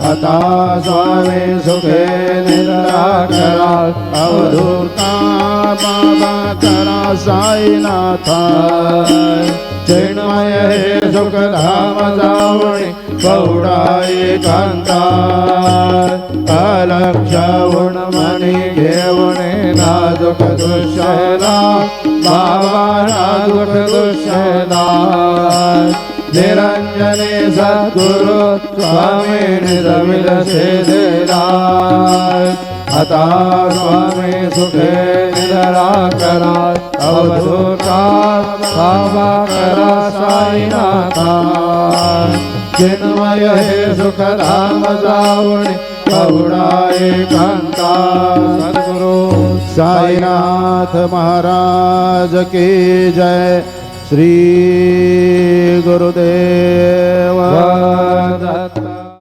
आता स्वामी सुखे निद्रा करा अवधूता बाबा करा साईनाथा चिन्मय हे सुखधाम जावणी गौडा एकांता अलक्ष गुणमणी घेवणे नाजुक दुष्यला बाबा नाजुक दुष्यला निरंजने सद्गुरु स्वामी निजमिल सेदेला आता स्वामी सुखे निद्रा करा अवधूता बाबा करा साईनाथा चिन्मय हे सुखधाम जावणी गौडा एकांता सद्गुरु साईनाथ महाराज की जय। श्री गुरुदेव